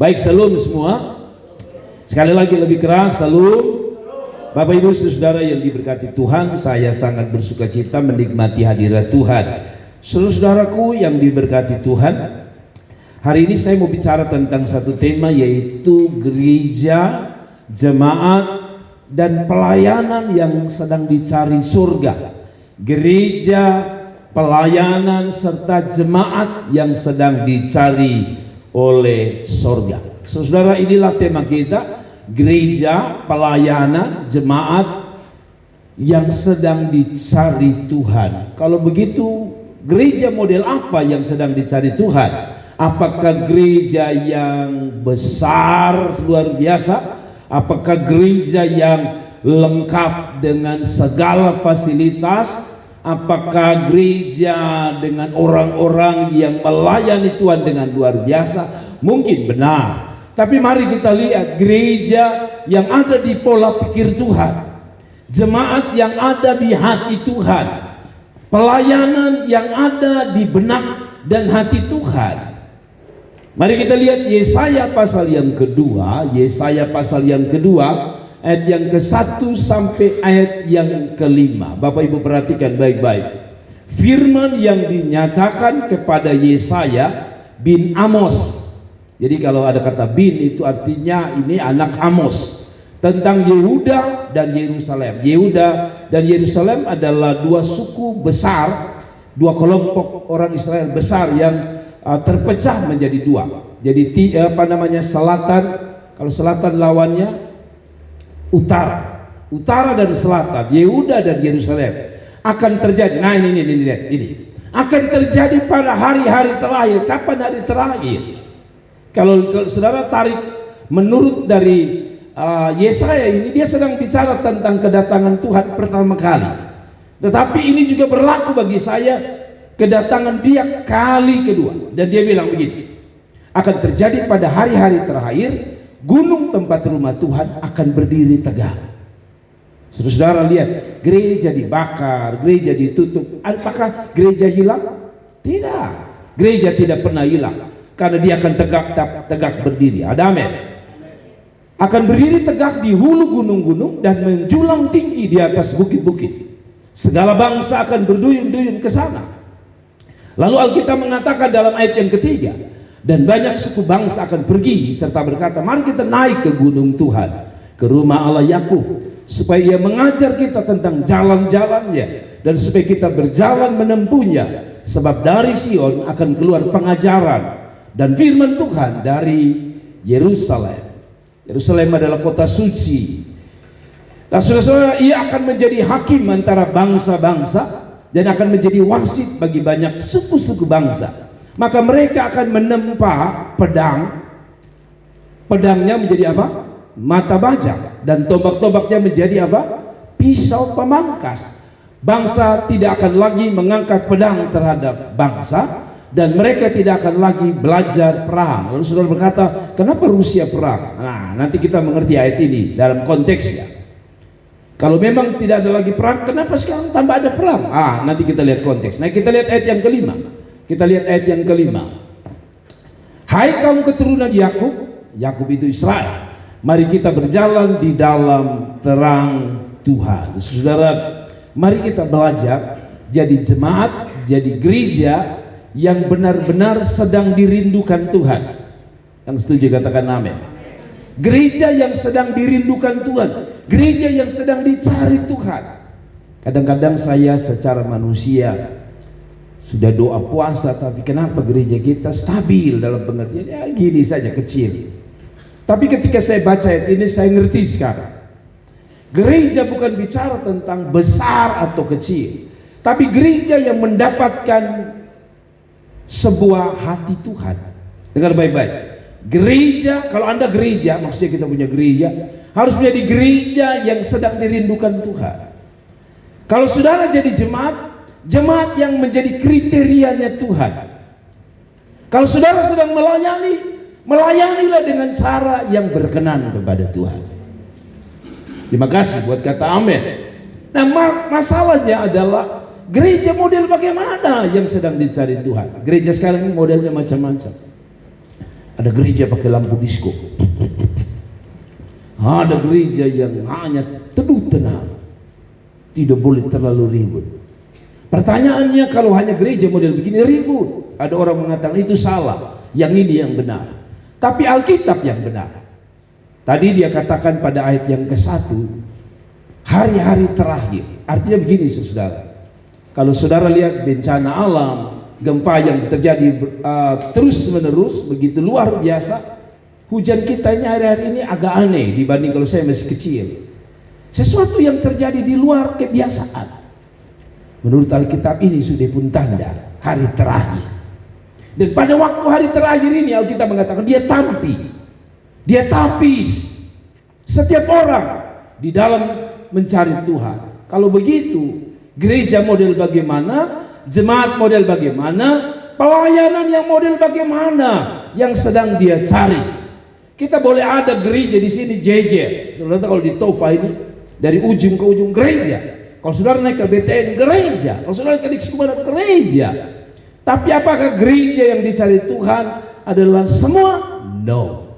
Baik, salam semua. Sekali lagi lebih keras, salam. Bapak Ibu saudara yang diberkati Tuhan, saya sangat bersuka cita menikmati hadirat Tuhan. Saudaraku yang diberkati Tuhan, hari ini saya mau bicara tentang satu tema, yaitu gereja, jemaat, dan pelayanan yang sedang dicari surga. Gereja, pelayanan, serta jemaat yang sedang dicari oleh surga. Saudara, inilah tema kita, gereja, pelayanan, jemaat yang sedang dicari Tuhan. Kalau begitu, gereja model apa yang sedang dicari Tuhan? Apakah gereja yang besar luar biasa? Apakah gereja yang lengkap dengan segala fasilitas? Apakah gereja dengan orang-orang yang melayani Tuhan dengan luar biasa? Mungkin benar. Tapi mari kita lihat gereja yang ada di pola pikir Tuhan, jemaat yang ada di hati Tuhan, pelayanan yang ada di benak dan hati Tuhan. Mari kita lihat Yesaya pasal yang kedua, ayat yang ke-1 sampai ayat yang ke-5. Bapak Ibu perhatikan baik-baik. Firman yang dinyatakan kepada Yesaya bin Amos. Jadi kalau ada kata bin, itu artinya ini anak Amos, tentang Yehuda dan Yerusalem. Yehuda dan Yerusalem adalah dua suku besar, dua kelompok orang Israel besar yang terpecah menjadi dua. Jadi selatan, kalau selatan lawannya utara dan selatan, Yehuda dan Yerusalem akan terjadi. Nah ini akan terjadi pada hari-hari terakhir. Kapan hari terakhir? Kalau saudara tarik menurut dari Yesaya ini, dia sedang bicara tentang kedatangan Tuhan pertama kali. Tetapi ini juga berlaku bagi saya, kedatangan dia kali kedua. Dan dia bilang begini, akan terjadi pada hari-hari terakhir, gunung tempat rumah Tuhan akan berdiri tegak. Saudara lihat, gereja dibakar, gereja ditutup. Apakah gereja hilang? Tidak. Gereja tidak pernah hilang, karena dia akan tegak berdiri. Ada amin. Akan berdiri tegak di hulu gunung-gunung dan menjulang tinggi di atas bukit-bukit. Segala bangsa akan berduyun-duyun ke sana. Lalu Alkitab mengatakan dalam ayat yang ketiga, dan banyak suku bangsa akan pergi serta berkata, mari kita naik ke gunung Tuhan, ke rumah Allah Yakub, supaya Ia mengajar kita tentang jalan-jalannya, dan supaya kita berjalan menempuhnya. Sebab dari Sion akan keluar pengajaran dan firman Tuhan dari Yerusalem. Yerusalem adalah kota suci. Nah saudara-saudara, Ia akan menjadi hakim antara bangsa-bangsa dan akan menjadi wasit bagi banyak suku-suku bangsa. Maka mereka akan menempa pedangnya menjadi apa? Mata bajak, dan tombak-tombaknya menjadi apa? Pisau pemangkas. Bangsa tidak akan lagi mengangkat pedang terhadap bangsa, dan mereka tidak akan lagi belajar perang. Lalu saudara berkata, kenapa Rusia perang? Nah, nanti kita mengerti ayat ini dalam konteksnya. Kalau memang tidak ada lagi perang, kenapa sekarang tambah ada perang? Nanti kita lihat konteks. Nah, kita lihat ayat yang kelima. Kita lihat ayat yang kelima. Hai kaum keturunan Yakub, Yakub itu Israel, mari kita berjalan di dalam terang Tuhan. Saudara, mari kita belajar jadi jemaat, jadi gereja yang benar-benar sedang dirindukan Tuhan. Yang setuju katakan amin. Gereja yang sedang dirindukan Tuhan, gereja yang sedang dicari Tuhan. Kadang-kadang saya secara manusia sudah doa puasa, tapi kenapa gereja kita stabil dalam pengertian ya gini saja, kecil. Tapi ketika saya baca ayat ini, saya ngerti sekarang. Gereja bukan bicara tentang besar atau kecil, tapi gereja yang mendapatkan sebuah hati Tuhan. Dengar baik-baik. Gereja, kalau Anda gereja, maksudnya kita punya gereja, harus menjadi gereja yang sedang dirindukan Tuhan. Kalau saudara jadi jemaat, jemaat yang menjadi kriterianya Tuhan. Kalau saudara sedang melayanilah dengan cara yang berkenan kepada Tuhan. Terima kasih buat kata amin. Nah, masalahnya adalah gereja model bagaimana yang sedang dicari Tuhan. Gereja sekarang ini modelnya macam-macam. Ada gereja pakai lampu disko. Ada gereja yang hanya teduh tenang, tidak boleh terlalu ribut. Pertanyaannya, kalau hanya gereja model begini ribut, ada orang mengatakan itu salah, yang ini yang benar. Tapi Alkitab yang benar. Tadi dia katakan pada ayat yang ke-1, hari-hari terakhir. Artinya begini saudara, kalau saudara lihat bencana alam, gempa yang terjadi terus menerus begitu luar biasa, hujan kita ini hari-hari ini agak aneh dibanding kalau saya masih kecil. Sesuatu yang terjadi di luar kebiasaan. Menurut Alkitab ini sudah pun tanda hari terakhir. Dan pada waktu hari terakhir ini Alkitab mengatakan dia tampi, dia tapis setiap orang di dalam mencari Tuhan. Kalau begitu, gereja model bagaimana, jemaat model bagaimana, pelayanan yang model bagaimana yang sedang dia cari. Kita boleh ada gereja di sini jejer. Saudara kalau di Tofa ini dari ujung ke ujung gereja. Kalau saudara naik ke BTN gereja. Kalau saudara naik ke Diksumana gereja. Tapi apakah gereja yang dicari Tuhan adalah semua? No.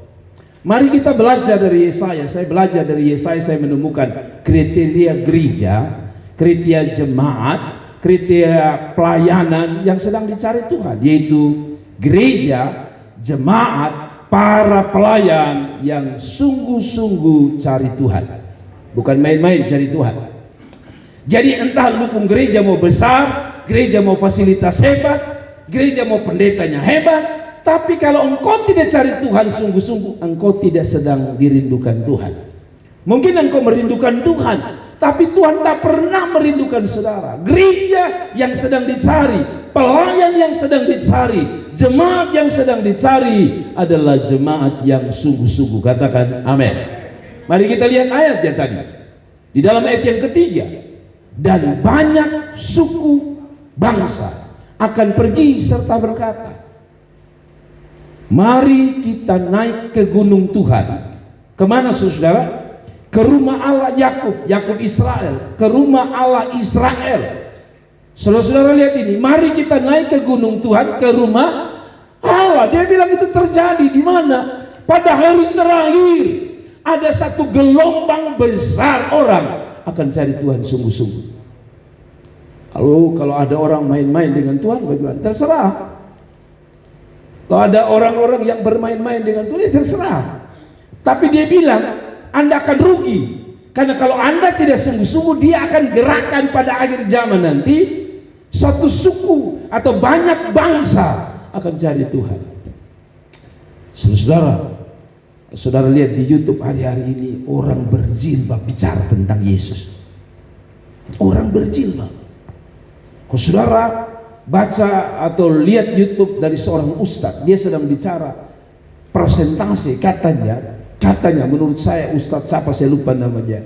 Mari kita belajar dari Yesaya. Saya belajar dari Yesaya, saya menemukan kriteria gereja, kriteria jemaat, kriteria pelayanan yang sedang dicari Tuhan, yaitu gereja, jemaat, para pelayan yang sungguh-sungguh cari Tuhan, bukan main-main cari Tuhan. Jadi entah dukung gereja mau besar, gereja mau fasilitas hebat, gereja mau pendetanya hebat, tapi kalau engkau tidak cari Tuhan sungguh-sungguh, engkau tidak sedang dirindukan Tuhan. Mungkin engkau merindukan Tuhan, tapi Tuhan tak pernah merindukan saudara. Gereja yang sedang dicari, pelayan yang sedang dicari, jemaat yang sedang dicari adalah jemaat yang sungguh-sungguh. Katakan amin. Mari kita lihat ayatnya tadi. Di dalam ayat yang ketiga, dan banyak suku bangsa akan pergi serta berkata, mari kita naik ke gunung Tuhan. Kemana saudara? Ke rumah Allah Yakub, Yakub Israel, ke rumah Allah Israel. Saudara-saudara lihat ini, mari kita naik ke gunung Tuhan, ke rumah Allah. Dia bilang itu terjadi di mana? Pada hari terakhir ada satu gelombang besar orang akan cari Tuhan sungguh-sungguh. Lalu kalau ada orang main-main dengan Tuhan bagaimana? Terserah. Kalau ada orang-orang yang bermain-main dengan Tuhan, terserah. Tapi dia bilang Anda akan rugi, karena kalau Anda tidak sungguh-sungguh, dia akan gerakan pada akhir zaman nanti. Satu suku atau banyak bangsa akan cari Tuhan. Saudara, saudara lihat di YouTube hari-hari ini orang berjilbab bicara tentang Yesus. Orang berjilbab. Kalau saudara baca atau lihat YouTube dari seorang ustadz, dia sedang bicara presentasi, katanya menurut saya ustadz siapa saya lupa namanya.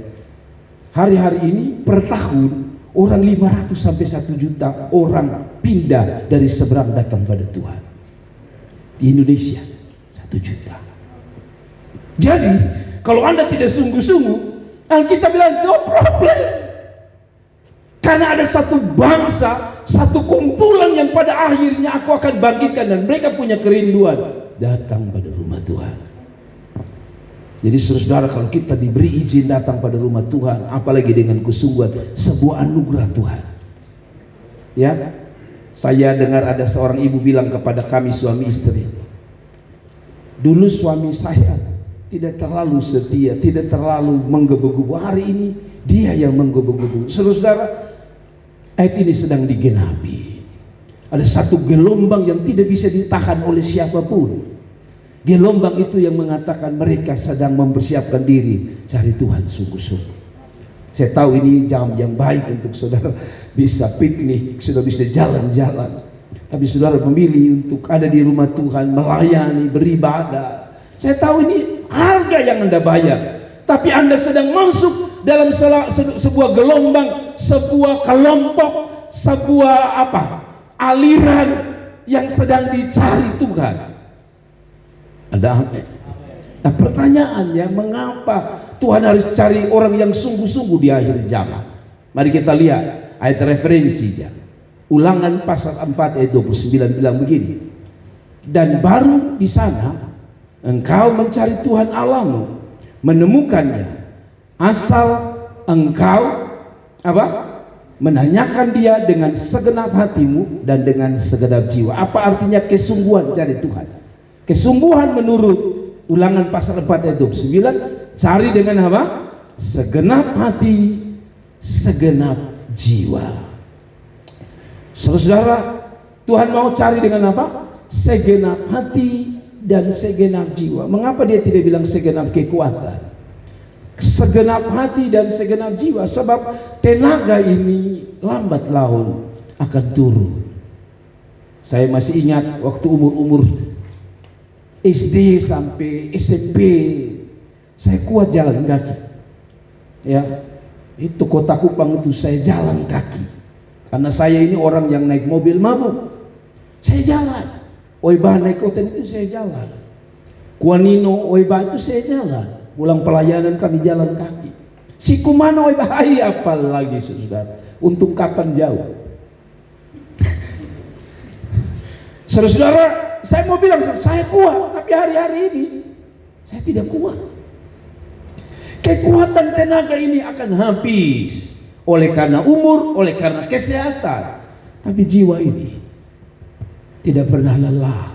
Hari-hari ini per tahun orang 500 sampai 1 juta orang pindah dari seberang datang pada Tuhan. Di Indonesia 1 juta. Jadi kalau Anda tidak sungguh-sungguh, Alkitab bilang no problem. Karena ada satu bangsa, satu kumpulan yang pada akhirnya aku akan bangkitkan, dan mereka punya kerinduan datang pada rumah Tuhan. Jadi saudara, kalau kita diberi izin datang pada rumah Tuhan, apalagi dengan kesungguhan, sebuah anugerah Tuhan. Ya, saya dengar ada seorang ibu bilang kepada kami suami istri, dulu suami saya tidak terlalu setia, tidak terlalu menggebu-gebu. Hari ini dia yang menggebu-gebu. Saudara, ayat ini sedang digenapi. Ada satu gelombang yang tidak bisa ditahan oleh siapapun. Gelombang itu yang mengatakan mereka sedang mempersiapkan diri cari Tuhan sungguh-sungguh. Saya tahu ini jam yang baik untuk saudara bisa piknik, sudah bisa jalan-jalan. Tapi saudara memilih untuk ada di rumah Tuhan, melayani, beribadah. Saya tahu ini harga yang Anda bayar. Tapi Anda sedang masuk dalam sebuah gelombang, sebuah kelompok, sebuah aliran yang sedang dicari Tuhan. Ada apa? Nah pertanyaannya, mengapa Tuhan harus cari orang yang sungguh-sungguh di akhir zaman? Mari kita lihat ayat referensinya. Ulangan pasal 4 ayat 29 bilang begini. Dan baru di sana engkau mencari Tuhan Allahmu, menemukannya, asal engkau menanyakan Dia dengan segenap hatimu dan dengan segenap jiwa. Apa artinya kesungguhan cari Tuhan? Kesungguhan menurut Ulangan pasal 4 ayat 29, cari dengan apa? Segenap hati, segenap jiwa. Saudara, Tuhan mau cari dengan apa? Segenap hati dan segenap jiwa. Mengapa Dia tidak bilang segenap kekuatan? Segenap hati dan segenap jiwa, sebab tenaga ini lambat laun akan turun. Saya masih ingat waktu umur SD sampai SMP, saya kuat jalan kaki. Ya, itu Kota Kupang itu saya jalan kaki. Karena saya ini orang yang naik mobil mabuk, saya jalan. Oiba naik hotel itu saya jalan. Kuanino Oiba itu saya jalan. Pulang pelayanan kami jalan kaki. Sikumano Oiba apal lagi saudara. Untuk kapan jauh? Saudara, saya mau bilang saya kuat, tapi hari-hari ini saya tidak kuat. Kekuatan tenaga ini akan habis oleh karena umur, oleh karena kesehatan. Tapi jiwa ini tidak pernah lelah.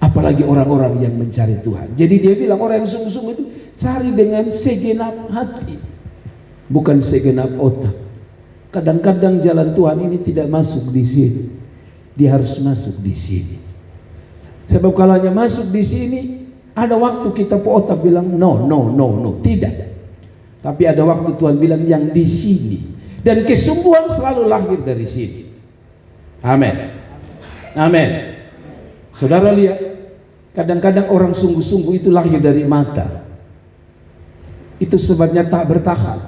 Apalagi orang-orang yang mencari Tuhan. Jadi dia bilang orang yang sungguh-sungguh itu cari dengan segenap hati, bukan segenap otak. Kadang-kadang jalan Tuhan ini tidak masuk di sini. Dia harus masuk di sini. Sebab kalau hanya masuk di sini, ada waktu kita otak bilang no, tidak. Tapi ada waktu Tuhan bilang yang di sini. Dan kesungguhan selalu lahir dari sini. Amin. Amin. Saudara lihat, kadang-kadang orang sungguh-sungguh itu lahir dari mata. Itu sebabnya tak bertahan.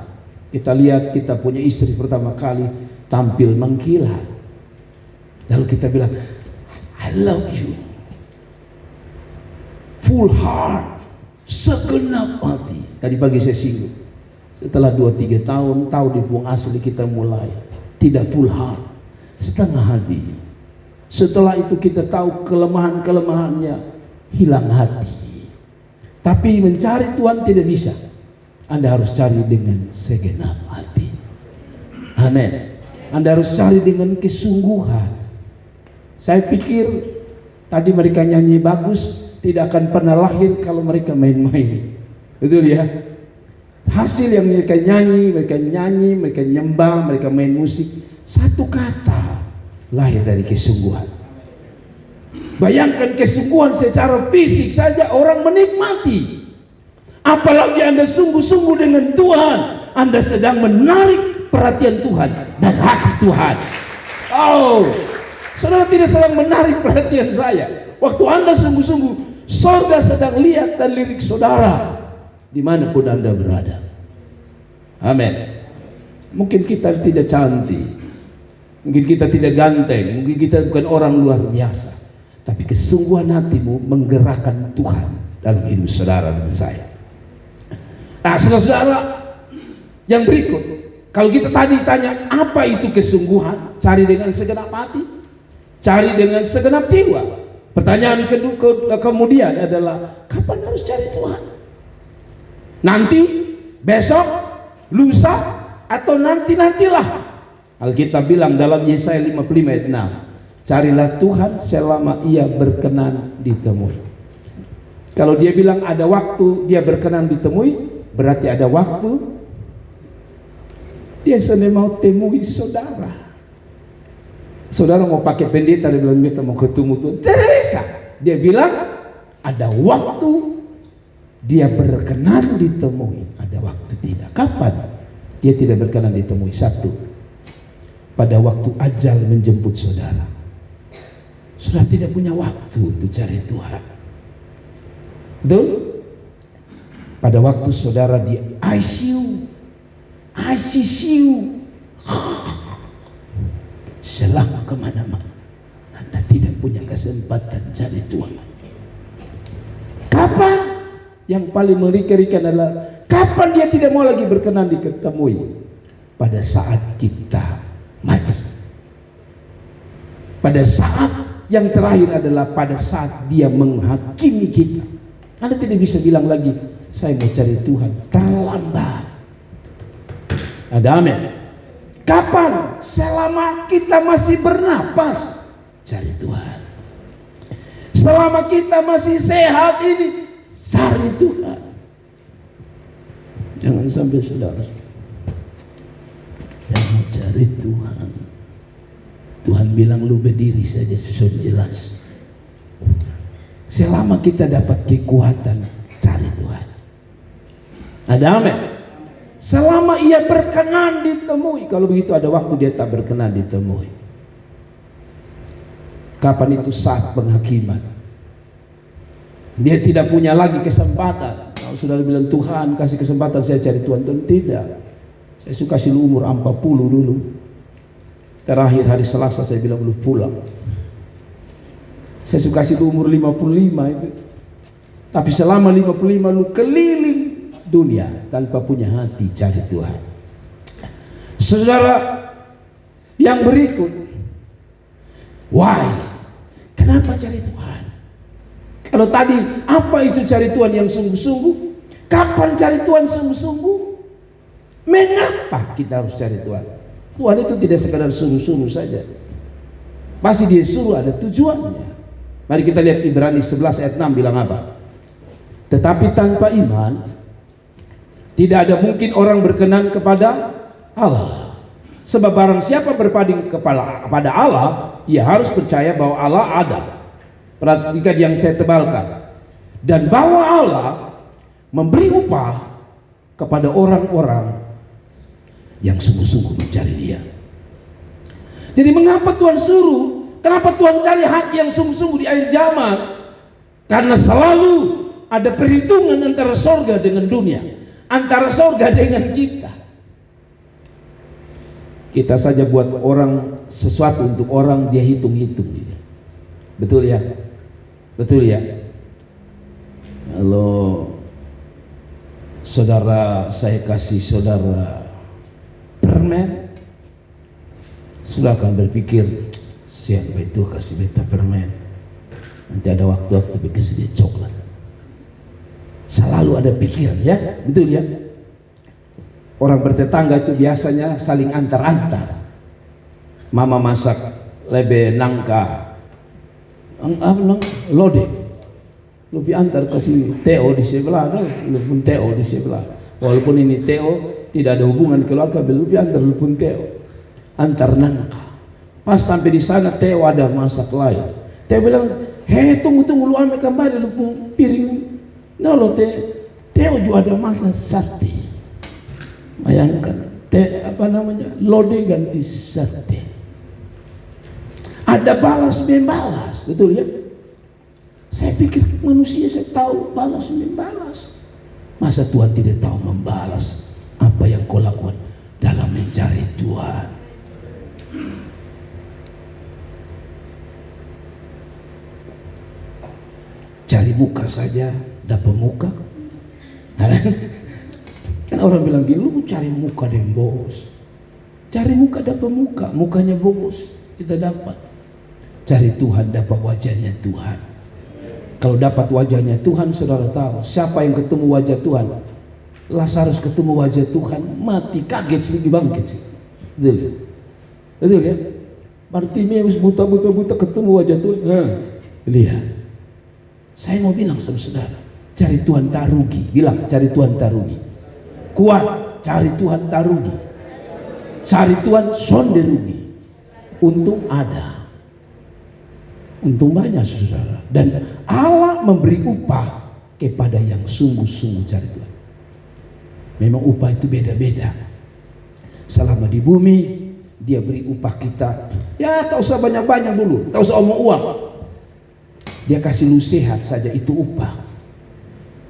Kita lihat kita punya istri pertama kali tampil mengkilat. Lalu kita bilang, I love you. Full heart, segenap hati. Tadi pagi saya singgung. Setelah 2-3 tahun, tahu di Puang Asli kita mulai tidak full heart, setengah hati. Setelah itu kita tahu kelemahan-kelemahannya, hilang hati. Tapi mencari Tuhan tidak bisa. Anda harus cari dengan segenap hati. Amin. Anda harus cari dengan kesungguhan. Saya pikir tadi mereka nyanyi bagus, tidak akan pernah lahir kalau mereka main-main. Betul ya? Hasil yang mereka nyanyi, mereka nyembah, mereka main musik, satu kata lahir dari kesungguhan. Bayangkan kesungguhan secara fisik saja orang menikmati. Apalagi Anda sungguh-sungguh dengan Tuhan, Anda sedang menarik perhatian Tuhan dan hati Tuhan. Oh, saudara tidak sedang menarik perhatian saya. Waktu Anda sungguh-sungguh, surga sedang lihat dan lirik saudara dimanapun Anda berada. Amin. Mungkin kita tidak cantik, mungkin kita tidak ganteng, mungkin kita bukan orang luar biasa, tapi kesungguhan hatimu menggerakkan Tuhan dalam hidup saudara dan saya. Nah, saudara-saudara yang berikut, kalau kita tadi tanya apa itu kesungguhan, cari dengan segenap hati, cari dengan segenap jiwa. Pertanyaan kedua kemudian adalah kapan harus cari Tuhan? Nanti, besok, lusa, atau nanti-nantilah. Alkitab bilang dalam Yesaya 55 ayat 6, carilah Tuhan selama Ia berkenan ditemui. Kalau dia bilang ada waktu Dia berkenan ditemui, berarti ada waktu Dia sedang mau temui saudara. Saudara mau pakai pendeta, dia bilang kita mau ketemu Tuhan, tidak bisa. Dia bilang ada waktu Dia berkenan ditemui, ada waktu tidak. Kapan Dia tidak berkenan ditemui? Satu, pada waktu ajal menjemput saudara. Saudara tidak punya waktu untuk cari Tuhan. Betul? Pada waktu saudara di ICU, selama kemana-mana, Anda tidak punya kesempatan cari Tuhan. Kapan? Yang paling mengerikan adalah kapan Dia tidak mau lagi berkenan diketemui? Pada saat kita mati, pada saat yang terakhir adalah pada saat dia menghakimi kita. Anda tidak bisa bilang lagi, saya mau cari Tuhan. Terlambat. Ada amin. Kapan? Selama kita masih bernapas, cari Tuhan. Selama kita masih sehat ini, cari Tuhan. Jangan sampai saudara, saya mau cari Tuhan. Tuhan bilang lu berdiri saja, sudah jelas. Selama kita dapat kekuatan, cari Tuhan. Ada amin. Selama ia berkenan ditemui. Kalau begitu ada waktu dia tak berkenan ditemui. Kapan itu saat penghakiman? Dia tidak punya lagi kesempatan. Kalau saudara bilang Tuhan kasih kesempatan saya cari Tuhan, Tuhan tidak. Saya suka kasih lu umur 40 dulu. Terakhir hari Selasa saya bilang lu pulang. Saya suka kasih lu umur 55 itu. Tapi selama 55 lu keliling dunia tanpa punya hati cari Tuhan. Saudara yang berikut, why? Kenapa cari Tuhan? Kalau tadi apa itu cari Tuhan yang sungguh-sungguh? Kapan cari Tuhan sungguh-sungguh? Mengapa kita harus cari Tuhan? Tuhan itu tidak sekadar suruh-suruh saja. Pasti dia suruh ada tujuannya. Mari kita lihat Ibrani 11 ayat 6 bilang apa? Tetapi tanpa iman tidak ada mungkin orang berkenan kepada Allah. Sebab barang siapa berpaling kepada Allah, ia harus percaya bahwa Allah ada. Perhatikan yang saya tebalkan. Dan bahwa Allah memberi upah kepada orang-orang yang sungguh-sungguh mencari Dia. Jadi mengapa Tuhan suruh? Kenapa Tuhan cari hati yang sungguh-sungguh di akhir zaman? Karena selalu ada perhitungan antara sorga dengan dunia, antara sorga dengan kita. Kita saja buat orang sesuatu untuk orang, dia hitung-hitung juga. Betul ya? Betul ya? Kalau saudara, saya kasih saudara permen, sudah akan berpikir, siapa itu kasih beta permen, nanti ada waktu-waktu kasih dia coklat. Selalu ada pikiran ya, betul ya. Orang bertetangga itu biasanya saling antar-antar. Mama masak lebe nangka lode, lebih antar kasih Teo di sebelah, lebih Teo di sebelah. Walaupun ini Teo tidak ada hubungan keluarga, lebih antar lebih Teo, antar nangka. Pas sampai di sana Teo ada masak lain. Teo bilang, hei tunggu lu ambil kembali lu piring. Nolo Teo juga ada masak sate. Bayangkan, lode ganti sate. Ada balas membalas, betul ya? Saya pikir manusia saya tahu balas membalas. Masa Tuhan tidak tahu membalas apa yang kau lakukan dalam mencari Tuhan? Cari muka saja dapat muka. Kan orang bilang gini, lu cari muka deh bos. Cari muka dapat muka, mukanya bos kita dapat. Cari Tuhan dapat wajahnya Tuhan. Kalau dapat wajahnya Tuhan, saudara tahu siapa yang ketemu wajah Tuhan? Lazarus ketemu wajah Tuhan, mati kaget sedikit bangkit sih. Betul, betul ya. Bartimeus buta ketemu wajah Tuhan. Lihat, saya mau bilang sama saudara, cari Tuhan tak rugi. Bilang cari Tuhan tak rugi. Kuat, cari Tuhan tak rugi. Cari Tuhan sonde rugi. Untung ada, untung banyak saudara. Dan Allah memberi upah kepada yang sungguh-sungguh cari Tuhan. Memang upah itu beda-beda. Selama di bumi dia beri upah kita. Ya tak usah banyak-banyak dulu, tak usah omong uang. Dia kasih lu sehat saja, itu upah.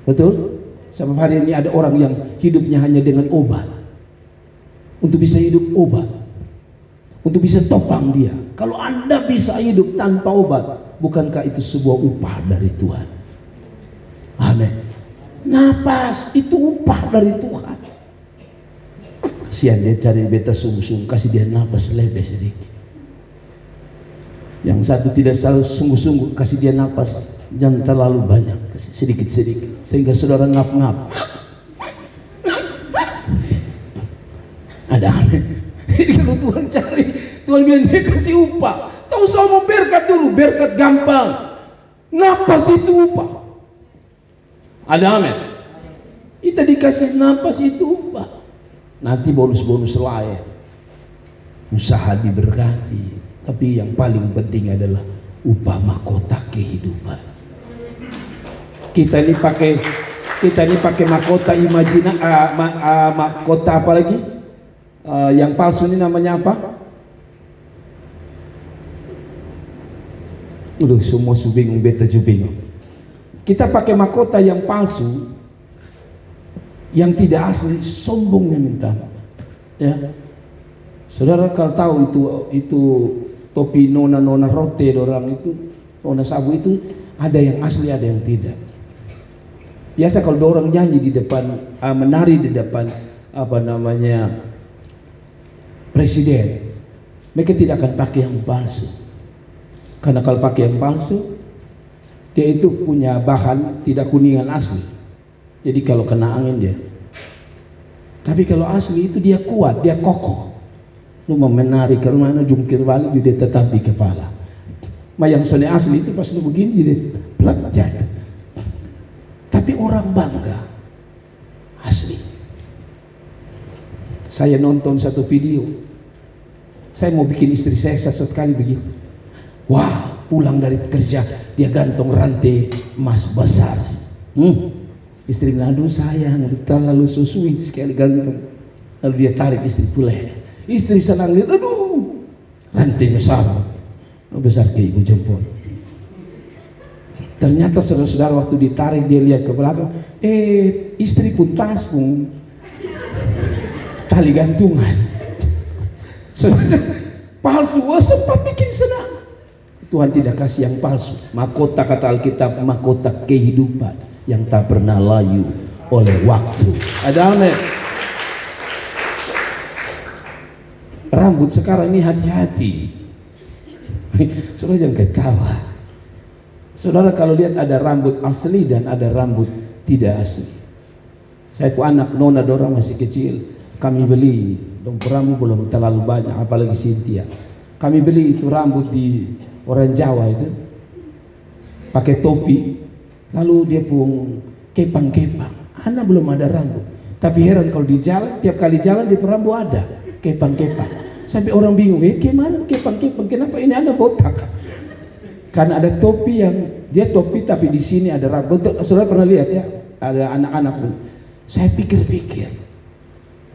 Betul? Sebab hari ini ada orang yang hidupnya hanya dengan obat. Untuk bisa hidup obat, untuk bisa topang dia. Kalau Anda bisa hidup tanpa obat, bukankah itu sebuah upah dari Tuhan? Amin. Napas itu upah dari Tuhan. Kasihan dia cari beta sungguh-sungguh, kasih dia napas lebih sedikit. Yang Yang satu tidak selalu sungguh-sungguh, kasih dia napas jangan terlalu banyak, kasih sedikit-sedikit sehingga saudara ngap-ngap. Ada aneh. Jadi kalau Tuhan cari, Tuhan bilang dia kasih upah. Tahu usah mau berkat dulu, berkat gampang. Napas itu upah. Ada amin. Kita dikasih napas itu upah. Nanti bonus-bonus lain. Usaha diberkati. Tapi yang paling penting adalah upah mahkota kehidupan. Kita ini pakai mahkota mahkota apa lagi? Yang palsu ini namanya apa? Udah semua bingung, beta juga bingung. Kita pakai mahkota yang palsu, yang tidak asli, sombongnya minta. Ya, saudara kalau tahu itu topi nona rote orang itu, nona sabu itu ada yang asli, ada yang tidak. Biasa kalau orang nyanyi di depan, menari di depan apa namanya presiden, mereka tidak akan pakai yang palsu. Karena kalau pakai yang palsu, dia itu punya bahan tidak kuningan asli. Jadi kalau kena angin dia. Tapi kalau asli itu dia kuat, dia kokoh. Lu mau menari ke rumah, jungkir balik dia tetap di kepala. Yang sone asli itu pas lu begini dia plak jatuh. Tapi orang bangga asli. Saya nonton satu video, saya mau bikin istri saya satu kali begitu. Wah, pulang dari kerja dia gantung rantai emas besar. Istri bilang, aduh sayang, terlalu so sweet sekali gantung. Lalu dia tarik istri pulang. Istri senang lihat, aduh, rantai besar, besar kayak ibu jempol. Ternyata saudara-saudara waktu ditarik dia lihat ke belakang, istri pun tas pun tali gantungan. Palsu, sempat bikin senang. Tuhan tidak kasih yang palsu. Mahkota kata Alkitab, mahkota kehidupan yang tak pernah layu oleh waktu. Ada amin. Rambut sekarang ini hati-hati. Saudara jangan ketawa. Saudara kalau lihat ada rambut asli dan ada rambut tidak asli. Saya itu anak nona dorang masih kecil. Kami beli, rambut belum terlalu banyak, apalagi Cynthia. Kami beli itu rambut di orang Jawa itu, pakai topi, lalu dia pun kepang-kepang. Anak belum ada rambut, tapi heran kalau di jalan, tiap kali jalan di rambut ada kepang-kepang. Sampai orang bingung, gimana kepang-kepang? Kenapa ini anak botak? Karena ada topi yang dia topi tapi di sini ada rambut. Saudara pernah lihat ya? Ada anak-anak pun. Saya pikir-pikir,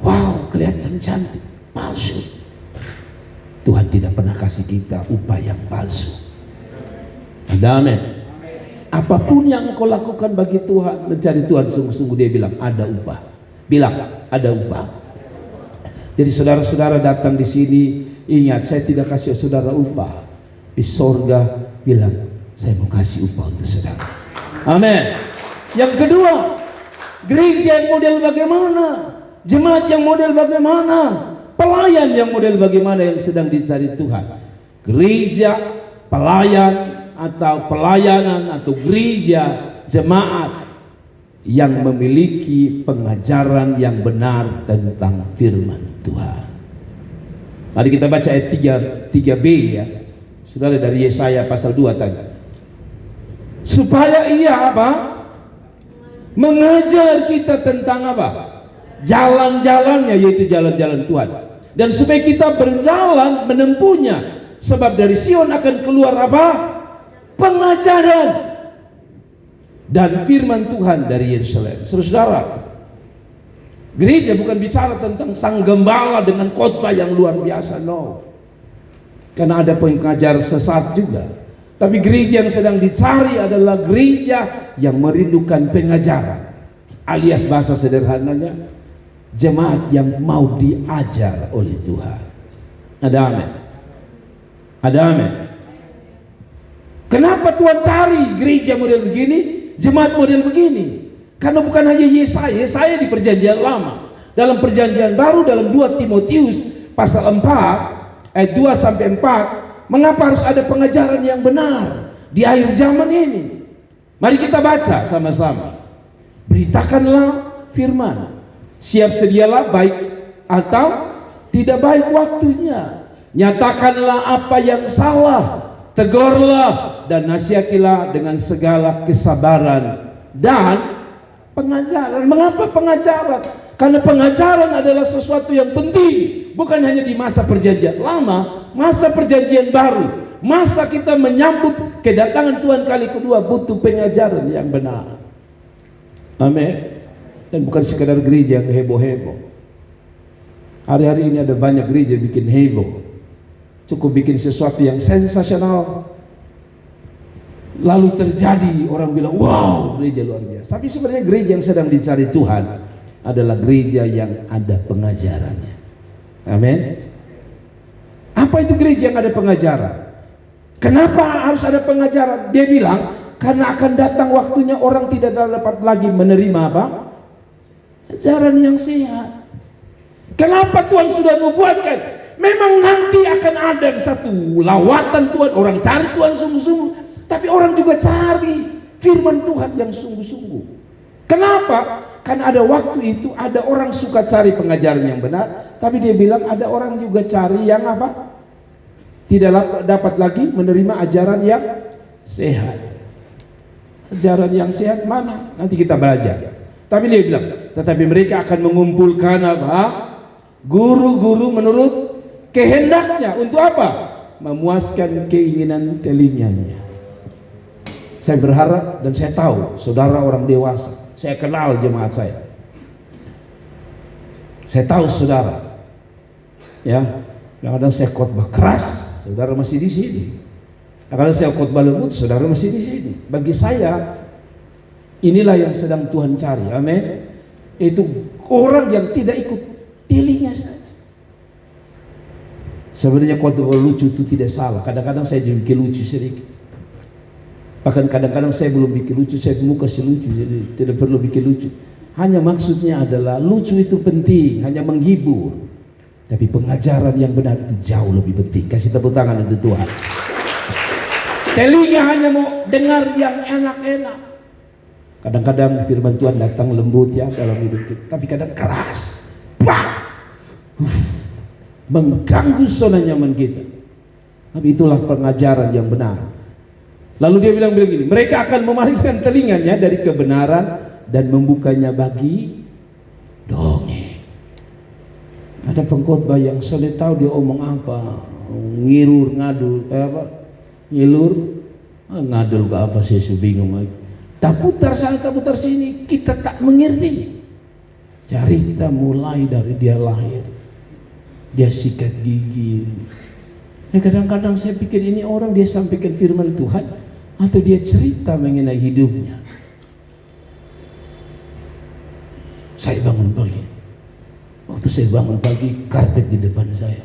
wow, kelihatan cantik, palsu. Tuhan tidak pernah kasih kita upah yang palsu. Amin. Apapun yang engkau lakukan bagi Tuhan, mencari Tuhan sungguh-sungguh, dia bilang ada upah. Bilang ada upah. Jadi saudara-saudara datang di sini, ingat saya tidak kasih saudara upah. Di sorga bilang saya mau kasih upah untuk saudara. Amin. Yang kedua, gereja yang model bagaimana? Jemaat yang model bagaimana? Pelayan yang model bagaimana yang sedang dicari Tuhan? Gereja, pelayan atau pelayanan atau gereja, jemaat yang memiliki pengajaran yang benar tentang firman Tuhan. Mari kita baca ayat 3b ya. Saudara, dari Yesaya pasal 2 tadi. Supaya ia apa? Mengajar kita tentang apa? Jalan-jalannya, yaitu jalan-jalan Tuhan. Dan supaya kita berjalan menempuhnya. Sebab dari Sion akan keluar apa? Pengajaran dan firman Tuhan dari Yerusalem. Saudara, gereja bukan bicara tentang sang gembala dengan khotbah yang luar biasa, no. Karena ada pengajar sesat juga. Tapi gereja yang sedang dicari adalah gereja yang merindukan pengajaran, alias bahasa sederhananya jemaat yang mau diajar oleh Tuhan. Ada amin. Ada amin. Kenapa Tuhan cari gereja model begini, jemaat model begini? Karena bukan hanya Yesaya di perjanjian lama. Dalam perjanjian baru, dalam 2 Timotius pasal 4 ayat 2 sampai 4, Mengapa harus ada pengajaran yang benar di akhir zaman ini? Mari kita baca sama-sama. Beritakanlah firman. Siap sedialah baik atau tidak baik waktunya. Nyatakanlah apa yang salah. Tegurlah dan nasihatilah dengan segala kesabaran dan pengajaran. Mengapa pengajaran? Karena pengajaran adalah sesuatu yang penting, bukan hanya di masa perjanjian lama, masa perjanjian baru, masa kita menyambut kedatangan Tuhan kali kedua, butuh pengajaran yang benar. Amin. Dan bukan sekadar gereja yang heboh-heboh. Hari-hari ini ada banyak gereja bikin heboh, cukup bikin sesuatu yang sensasional, lalu terjadi, orang bilang wow, gereja luar biasa. Tapi sebenarnya gereja yang sedang dicari Tuhan adalah gereja yang ada pengajarannya. Amin. Apa itu gereja yang ada pengajaran? Kenapa harus ada pengajaran? Dia bilang karena akan datang waktunya orang tidak dapat lagi menerima apa? Ajaran yang sehat. Kenapa Tuhan sudah membuatkan? Memang nanti akan ada satu lawatan Tuhan, orang cari Tuhan sungguh-sungguh, tapi orang juga cari firman Tuhan yang sungguh-sungguh. Kenapa? Karena ada waktu itu ada orang suka cari pengajaran yang benar, tapi dia bilang ada orang juga cari yang apa? Tidak dapat lagi menerima ajaran yang sehat. Ajaran yang sehat mana? Nanti kita belajar. Tapi dia bilang, tetapi mereka akan mengumpulkan apa? Guru-guru menurut kehendaknya. Untuk apa? Memuaskan keinginan telinganya. Saya berharap dan saya tahu saudara orang dewasa. Saya kenal jemaat saya. Saya tahu saudara. Ya, kadang-kadang saya khotbah keras, saudara masih di sini. Kadang-kadang saya khotbah lembut, saudara masih di sini. Bagi saya, inilah yang sedang Tuhan cari. Amin. Itu orang yang tidak ikut pilihnya saja. Sebenarnya khotbah lucu itu tidak salah. Kadang-kadang saya juga bikin lucu sedikit. Bahkan kadang-kadang saya belum bikin lucu, saya mau kasih lucu, jadi tidak perlu bikin lucu. Hanya maksudnya adalah lucu itu penting, hanya menghibur. Tapi pengajaran yang benar itu jauh lebih penting. Kasih tepuk tangan untuk Tuhan. Telinga hanya mau dengar yang enak-enak. Kadang-kadang firman Tuhan datang lembut ya dalam hidup kita, tapi kadang keras, mengganggu zona nyaman kita. Tapi itulah pengajaran yang benar. Lalu dia bilang begini, mereka akan memalingkan telinganya dari kebenaran dan membukanya bagi dongeng. Ada pengkhotbah yang sudah tahu dia omong apa, ngilur ngadul, ngilur, ngadul ke apa, saya bingung lagi. Tak putar sana, tak putar sini, kita tak mengerti. Cerita mulai dari dia lahir, dia sikat gigi. Kadang-kadang saya pikir ini orang dia sampaikan firman Tuhan atau dia cerita mengenai hidupnya. Saya bangun pagi. Waktu saya bangun pagi, karpet di depan saya.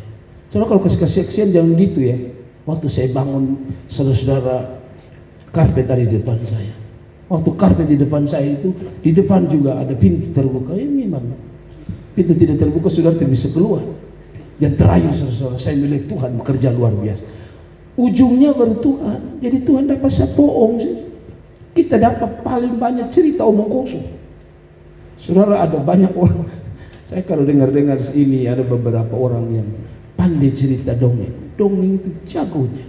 Soalnya kalau kasih-kasihan jangan gitu ya. Waktu saya bangun, saudara-saudara, karpet ada di depan saya. Waktu karpet di depan saya itu, di depan juga ada pintu terbuka. Ya memang pintu tidak terbuka, saudara tidak bisa keluar. Yang terakhir saudara, saya milik Tuhan bekerja luar biasa. Ujungnya baru Tuhan. Jadi Tuhan dapat sepoong sih. Kita dapat paling banyak cerita omong kosong. Saudara, ada banyak orang. Saya kalau dengar-dengar ini ada beberapa orang yang pandai cerita dongeng. Dongeng itu jagonya.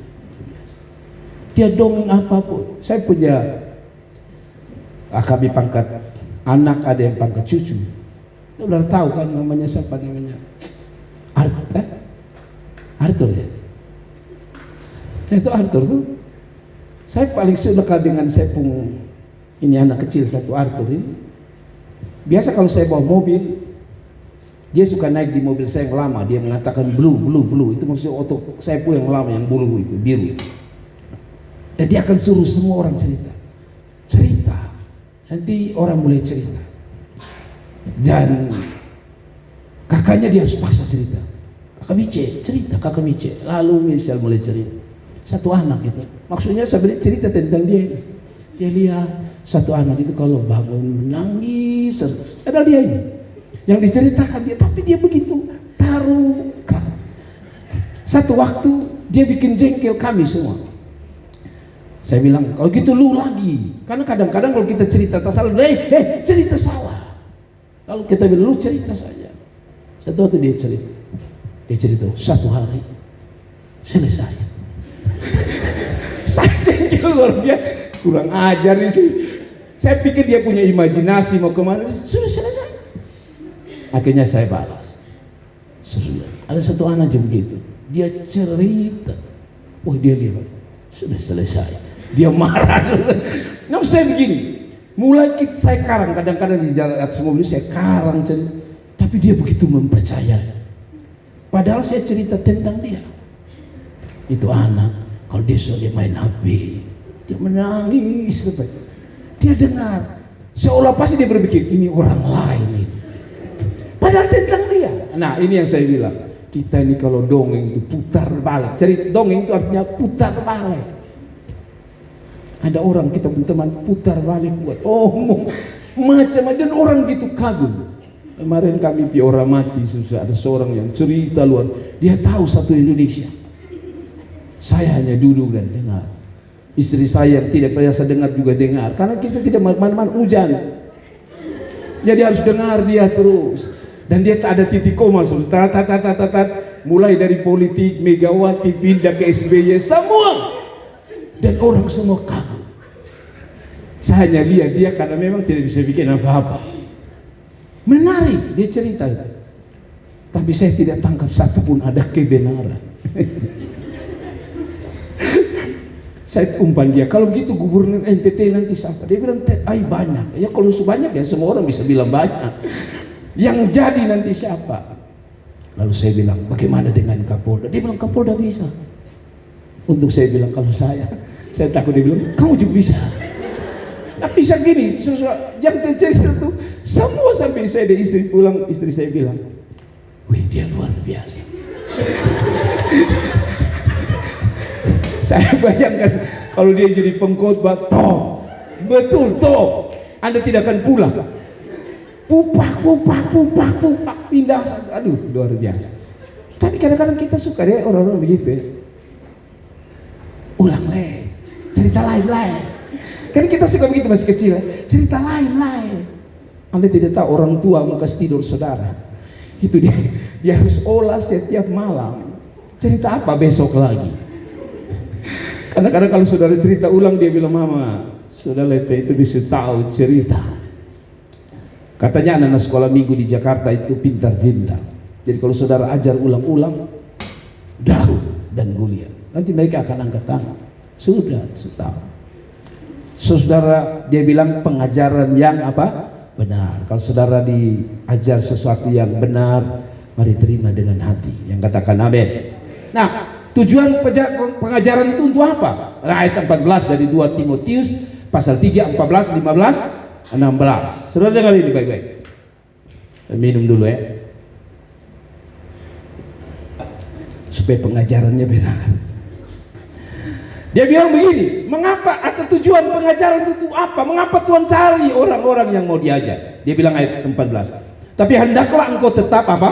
Dia dongeng apapun. Saya punya kami pangkat anak, ada yang pangkat cucu. Udah tahu kan namanya siapa namanya? Arthur ya. Itu Arthur tuh. Saya paling suka dengan saya pun ini anak kecil satu Arthur ini. Biasa kalau saya bawa mobil, dia suka naik di mobil saya yang lama. Dia mengatakan blue. Itu maksudnya otot saya pun yang lama, yang blue itu, biru. Dan dia akan suruh semua orang cerita. Nanti orang mulai cerita. Dan kakaknya dia harus paksa cerita. Kakak Mice. Lalu misal mulai cerita. Satu anak itu. Maksudnya sebenarnya cerita tentang dia ini. Dia lihat satu anak itu kalau bangun menangis. Ada dia ini. Yang diceritakan dia. Tapi dia begitu taruh. Satu waktu Dia bikin jengkel kami semua. Saya bilang, kalau gitu lu lagi. Karena kadang-kadang kalau kita cerita tak salah, cerita salah. Lalu kita bilang, lu cerita saja. Satu waktu dia cerita, satu hari selesai. Saya jengkel luar biasa, kurang ajar nih sih. Saya pikir dia punya imajinasi mau kemana, sudah selesai. Akhirnya saya balas, sudah. Ada satu anak juga begitu, dia cerita, dia sudah selesai. Dia marah. Nah, saya begini, mulai saya karang, kadang-kadang di jalan atas mobil saya karang cerita, tapi dia begitu mempercayai. Padahal saya cerita tentang dia. Itu anak, kalau dia main HP, dia menangis. Dia dengar, seolah pasti dia berpikir ini orang lain. Padahal tentang dia. Nah, ini yang saya bilang, kita ini kalau dongeng itu putar balik. Cerita dongeng itu artinya putar balik. Ada orang kita teman putar balik buat macam-macam, dan orang gitu kagum. Kemarin kami pi orang mati, susah ada seorang yang cerita luar, dia tahu satu Indonesia. Saya hanya duduk dan dengar. Istri saya yang tidak biasa dengar juga dengar, karena kita tidak mana-mana hujan. Jadi harus dengar dia terus. Dan dia tak ada titik koma, mulai dari politik Megawati pindah ke SBY semua. Dan orang semua kagum. Saya hanya lihat dia karena memang tidak bisa bikin apa-apa. Menarik dia cerita itu. Tapi saya tidak tangkap satupun ada kebenaran. Saya umpan dia, kalau begitu gubernur NTT nanti siapa? Dia bilang, banyak. Ya kalau sebanyak ya semua orang bisa bilang banyak. Yang jadi nanti siapa? Lalu saya bilang, bagaimana dengan Kapolda? Dia bilang, Kapolda bisa. Untuk saya bilang, kalau saya takut. Dia bilang, kamu juga bisa. Nah, bisa gini, yang cerita itu semua sampai saya dan istri pulang, istri saya bilang, wih dia luar biasa. Saya bayangkan kalau dia jadi pengkhotbah, betul Anda tidak akan pulang. Pupak, pindah, aduh luar biasa. Tapi kadang-kadang kita suka deh orang-orang begitu ya. Ulang cerita lain. Kan kita suka begitu masih kecil ya. Cerita lain. Anda tidak tahu orang tua mau kasih tidur saudara. Itu dia harus olah setiap malam. Cerita apa besok lagi? Kadang-kadang kalau saudara cerita ulang, dia bilang, mama, saudara itu bisa tahu cerita. Katanya anak-anak sekolah minggu di Jakarta itu pintar-pintar. Jadi kalau saudara ajar ulang-ulang, daun dan gulian, nanti mereka akan angkat tangan. Sudah tahu. Saudara, dia bilang pengajaran yang apa? Benar. Kalau saudara diajar sesuatu yang benar, mari terima dengan hati. Yang katakan amin. Nah, tujuan pengajaran itu untuk apa? Ayat 14 dari 2 Timotius pasal 3, 14, 15, 16. Saudara dengar ini baik-baik. Minum dulu ya. Supaya pengajarannya benar. Dia bilang begini, mengapa atau tujuan pengajaran itu apa? Mengapa Tuhan cari orang-orang yang mau diajar? Dia bilang ayat 14. Tapi hendaklah engkau tetap apa?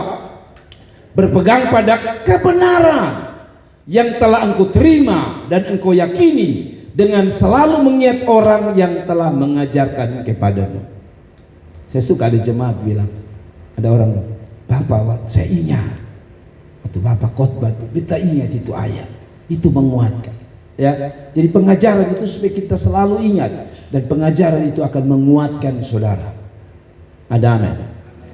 Berpegang pada kebenaran yang telah engkau terima dan engkau yakini, dengan selalu mengingat orang yang telah mengajarkan kepadamu. Saya suka ada jemaat bilang, ada orang, Bapak, saya ingat waktu Bapak khotbah itu, kita ingat itu ayat, itu menguatkan. Ya, jadi pengajaran itu supaya kita selalu ingat, dan pengajaran itu akan menguatkan saudara. Ada amin.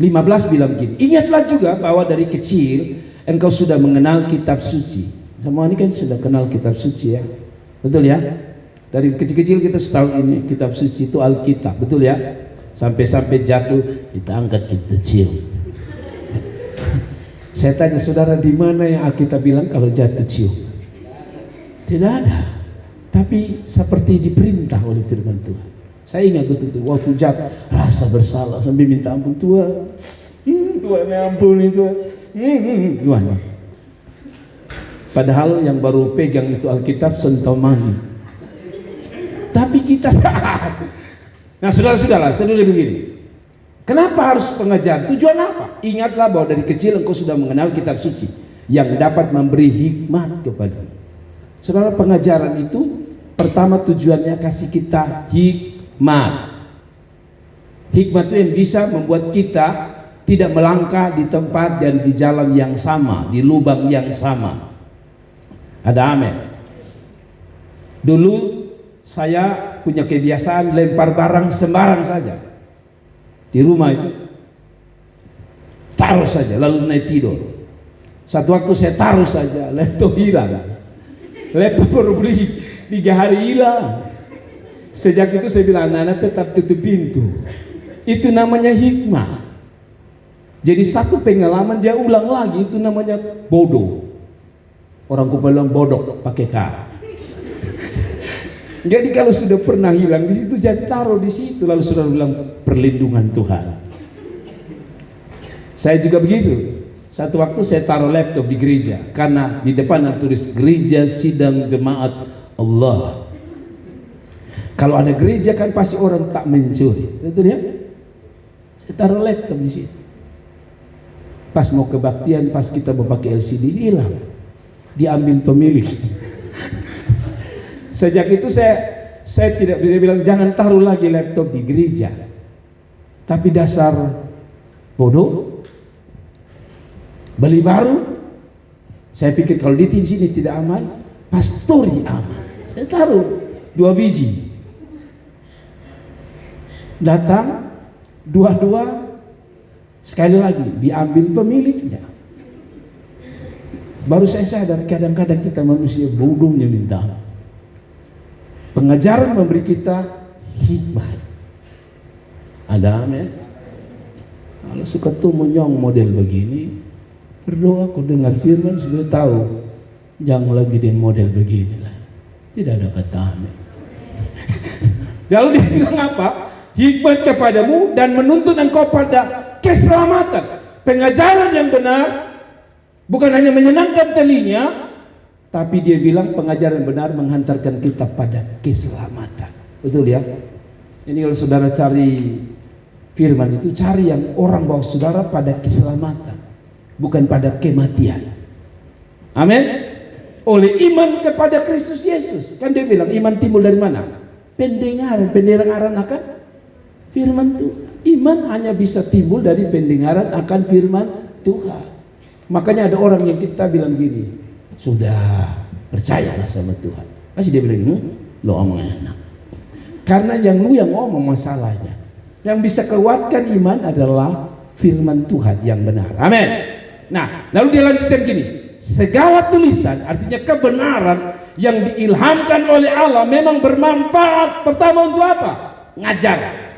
15 bilang gini, ingatlah juga bahwa dari kecil engkau sudah mengenal kitab suci. Semua ini kan sudah kenal kitab suci ya, betul ya? Dari kecil-kecil kita setahu ini kitab suci itu Alkitab, betul ya? Sampai-sampai jatuh kita angkat, kita cium. Saya tanya saudara, di mana yang Alkitab bilang kalau jatuh cium? Tidak ada. Tapi seperti diperintah oleh firman Tuhan. Saya ingat betul waktu jatuh rasa bersalah sampai minta ampun, Tuhan. Tuhan ampuni Tuhan. Tuhan. Padahal yang baru pegang itu Alkitab sentomani. Tapi kita nah saudara begini. Kenapa harus pengajaran? Tujuan apa? Ingatlah bahwa dari kecil engkau sudah mengenal kitab suci. yang dapat memberi hikmat kepada. Saudara, pengajaran itu pertama tujuannya kasih kita hikmat. Hikmat itu yang bisa membuat kita tidak melangkah di tempat dan di jalan yang sama, di lubang yang sama. Ada amin. Dulu saya punya kebiasaan lempar barang sembarang saja di rumah itu, taruh saja lalu naik tidur. Satu waktu saya taruh saja, laptop hilang. Laptop baru beli 3 hari hilang. Sejak itu saya bilang, anak-anak tetap tutup pintu. Itu namanya hikmah. Jadi satu pengalaman dia ulang lagi, itu namanya bodoh. Orang ku bilang bodoh pakai K. Jadi kalau sudah pernah hilang di situ, jangan taruh di situ. Lalu sudah bilang perlindungan Tuhan. Saya juga begitu. Satu waktu saya taruh laptop di gereja karena di depan ada tulis gereja sidang jemaat Allah. Kalau ada gereja kan pasti orang tak mencuri, betul ya? Saya taruh laptop di situ. Pas mau kebaktian, pas kita mau pakai LCD hilang, diambil pemilik. Sejak itu saya tidak bisa bilang jangan taruh lagi laptop di gereja. Tapi dasar bodoh. Beli baru, saya pikir kalau di sini tidak aman, pastori aman. Saya taruh 2 biji. Datang dua-dua, sekali lagi diambil pemiliknya. Baru saya sadar kadang-kadang kita manusia bodohnya minta. Pengajaran memberi kita hikmat. Ada amin. Kalau suka tuh menyong model begini, berdoa, aku dengar firman sudah tahu jangan lagi dengan model beginilah. Tidak ada kata amin. Lalu dia bilang apa? Hikmat kepadamu dan menuntun engkau pada keselamatan. Pengajaran yang benar bukan hanya menyenangkan telinga, tapi dia bilang pengajaran benar menghantarkan kita pada keselamatan. Betul ya? Ini kalau saudara cari firman itu, cari yang orang bawa saudara pada keselamatan, bukan pada kematian. Amin. Oleh iman kepada Kristus Yesus. Kan dia bilang iman timbul dari mana? Pendengaran akan firman Tuhan. Iman hanya bisa timbul dari pendengaran akan firman Tuhan. Makanya ada orang yang kita bilang gini, sudah percayalah sama Tuhan. Pasti dia bilang, lo omong enak. Karena yang ngomong masalahnya. Yang bisa kuatkan iman adalah firman Tuhan yang benar. Amin. Nah, lalu dia lanjutkan gini, segala tulisan, artinya kebenaran yang diilhamkan oleh Allah memang bermanfaat. Pertama untuk apa? Ngajar.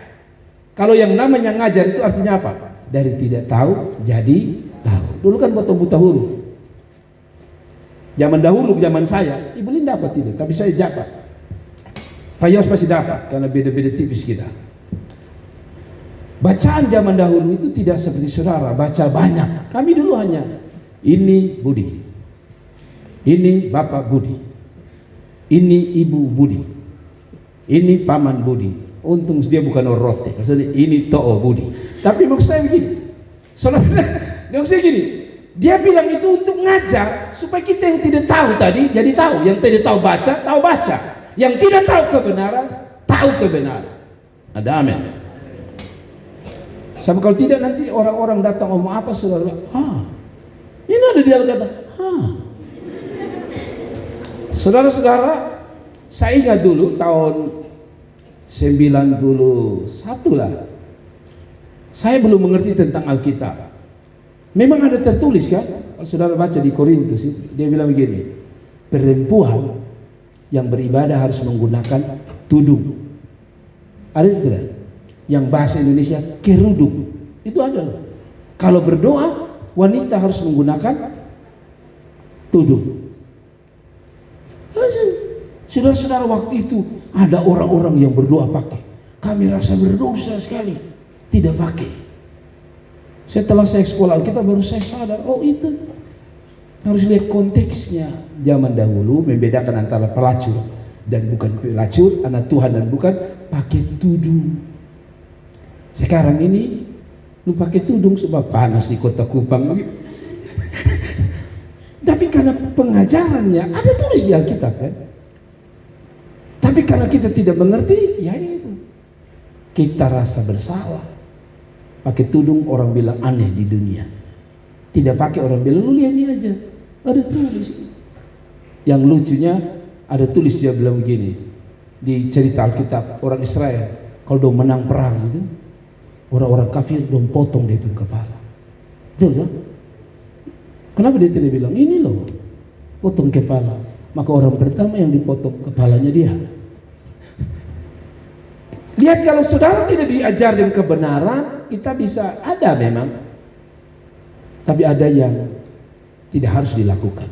Kalau yang namanya ngajar itu artinya apa? Dari tidak tahu jadi tahu. Dulu kan buta huruf. Zaman dahulu, zaman saya, Ibu Lin dapat tidak, tapi saya dapat. Pak Yos pasti dapat, karena beda-beda tipis kita. Bacaan zaman dahulu itu tidak seperti saudara, baca banyak. Kami dulu hanya, ini Budi, ini Bapak Budi, ini Ibu Budi, ini Paman Budi. Untung dia bukan orang rote, ini To'o Budi. Tapi maksud saya begini, saudara, maksud saya gini, dia bilang itu untuk ngajar supaya kita yang tidak tahu tadi jadi tahu, yang tidak tahu baca, yang tidak tahu kebenaran tahu kebenaran. Ada amin. Sama kalau tidak nanti orang-orang datang ngomong apa saudara, ini ada dia kata, Saudara-saudara, saya ingat dulu tahun 91 lah, saya belum mengerti tentang Alkitab. Memang ada tertulis kan, kalau saudara baca di Korintus, dia bilang begini, perempuan yang beribadah harus menggunakan tudung. Ada tidak? Yang bahasa Indonesia kerudung, itu ada. Kalau berdoa, wanita harus menggunakan tudung. Saudara-saudara, waktu itu ada orang-orang yang berdoa pakai. Kami rasa berdosa sekali, tidak pakai. Setelah saya sekolah Alkitab baru saya sadar, oh itu harus lihat konteksnya. Zaman dahulu membedakan antara pelacur dan bukan pelacur, anak Tuhan dan bukan, pakai tudung. Sekarang ini lu pakai tudung sebab panas di kota Kupang. karena pengajarannya ada tulis di Alkitab kan. Tapi karena kita tidak mengerti, ya itu. Kita rasa bersalah. Pakai tudung orang bilang aneh di dunia. Tidak pakai orang bilang, lu lihat ini aja. Ada tulis. Yang lucunya ada tulis dia bilang begini. Di cerita Alkitab orang Israel. Kalau dia menang perang itu. Orang-orang kafir dia potong dia punya kepala. Betul kan? Kenapa dia tidak bilang ini loh. Potong kepala. Maka orang pertama yang dipotong kepalanya dia. Lihat kalau saudara tidak diajar dengan kebenaran, kita bisa ada memang. Tapi ada yang tidak harus dilakukan.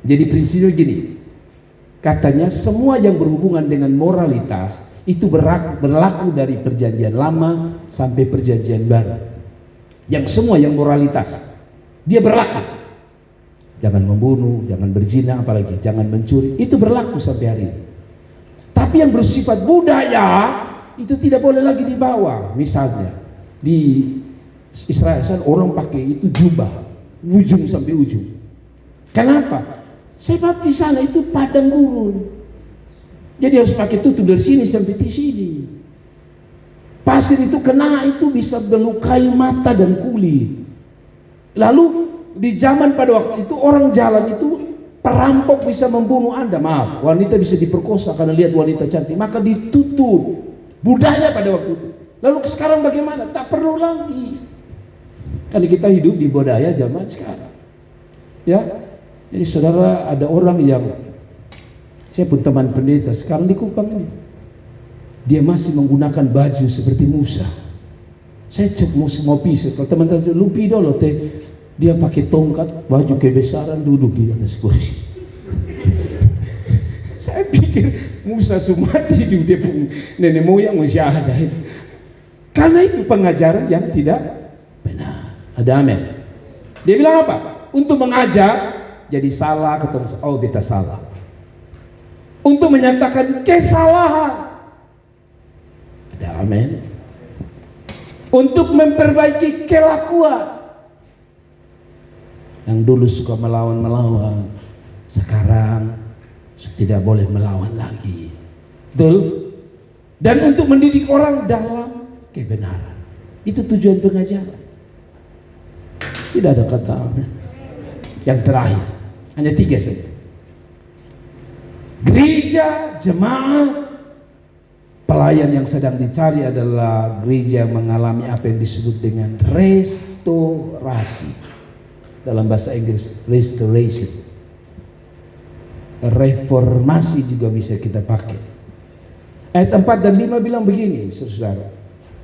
Jadi prinsipnya gini. Katanya semua yang berhubungan dengan moralitas itu berlaku dari perjanjian lama sampai perjanjian baru. Yang semua yang moralitas dia berlaku. Jangan membunuh, jangan berzina, apalagi jangan mencuri. Itu berlaku sampai hari ini. Tapi yang bersifat budaya itu tidak boleh lagi dibawa. Misalnya di Israel orang pakai itu jubah ujung sampai ujung. Kenapa? Sebab di sana itu padang gurun. Jadi harus pakai tutup dari sini sampai di sini. Pasir itu kena itu bisa melukai mata dan kulit. Lalu di zaman pada waktu itu orang jalan itu perampok bisa membunuh Anda. Maaf, wanita bisa diperkosa karena lihat wanita cantik, maka ditutup. Budaya pada waktu itu. Lalu sekarang bagaimana? Tak perlu lagi. Karena kita hidup di budaya zaman sekarang. Ya. Jadi saudara, ada orang yang saya pun teman pendeta sekarang di Kupang ini. Dia masih menggunakan baju seperti Musa. Saya cek mau pisah. Kalau teman-teman lupi dulu teh. Dia pakai tongkat, baju kebesaran, duduk di atas kursi. Saya pikir Musa Sumati juga dia pun nenek moyang masih ada. Karena itu pengajaran yang tidak benar. Ada amin. Dia bilang apa? Untuk mengajar jadi salah ketemu. Oh beta salah. Untuk menyatakan kesalahan. Ada amin. Untuk memperbaiki kelakuan. Yang dulu suka melawan-melawan, sekarang tidak boleh melawan lagi. Betul? Dan untuk mendidik orang dalam kebenaran. Itu tujuan pengajaran. Tidak ada kata yang terakhir. Hanya 3 saja. Gereja, jemaah, pelayan yang sedang dicari adalah gereja yang mengalami apa yang disebut dengan restorasi. Dalam bahasa Inggris restoration, reformasi juga bisa kita pakai. Ayat 4 dan 5 bilang begini, saudara.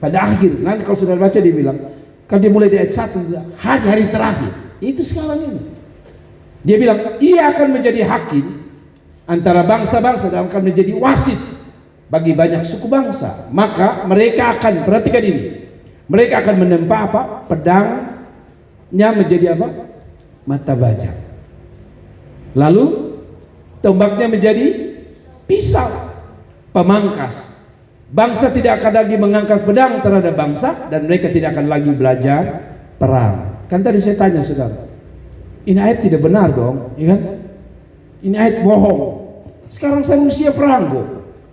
Pada akhir, nanti kalau saudara baca dia bilang, kalau dia mulai di ayat 1, hari-hari terakhir, itu sekarang ini. Dia bilang, ia akan menjadi hakim antara bangsa-bangsa dan akan menjadi wasit bagi banyak suku bangsa. Maka mereka akan, perhatikan ini, mereka akan menempa apa? Pedangnya menjadi apa? Mata bajak. Lalu tombaknya menjadi pisau pemangkas. Bangsa tidak akan lagi mengangkat pedang terhadap bangsa dan mereka tidak akan lagi belajar perang. Kan tadi saya tanya saudara, ini ayat tidak benar dong, ya kan? Ini ayat bohong. Sekarang saya usia perang kok.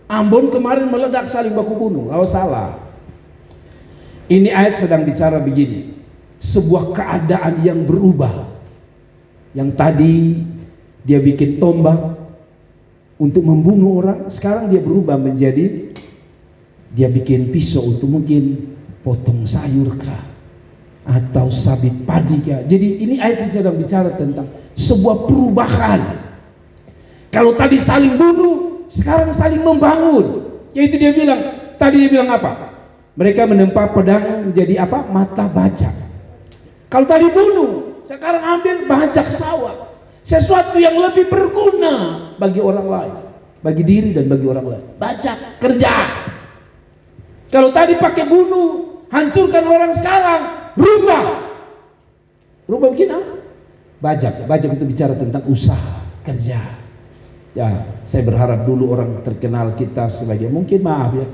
Ambon kemarin meledak saling baku bunuh. Kalau salah. Ini ayat sedang bicara begini. Sebuah keadaan yang berubah. Yang tadi dia bikin tombak untuk membunuh orang, sekarang dia berubah menjadi dia bikin pisau untuk mungkin potong sayur kah atau sabit padi kah. Jadi ini ayat sedang bicara tentang sebuah perubahan. Kalau tadi saling bunuh, sekarang saling membangun. Yaitu dia bilang, tadi dia bilang apa? Mereka menempa pedang menjadi apa? Mata bajak. Kalau tadi bunuh, sekarang ambil bajak sawah. Sesuatu yang lebih berguna bagi orang lain, bagi diri dan bagi orang lain. Bajak kerja. Kalau tadi pakai bunuh, hancurkan orang, sekarang rubah. Rubah begini apa? Bajak. Bajak itu bicara tentang usaha, kerja. Ya, saya berharap dulu orang terkenal kita sebagai, mungkin maaf ya,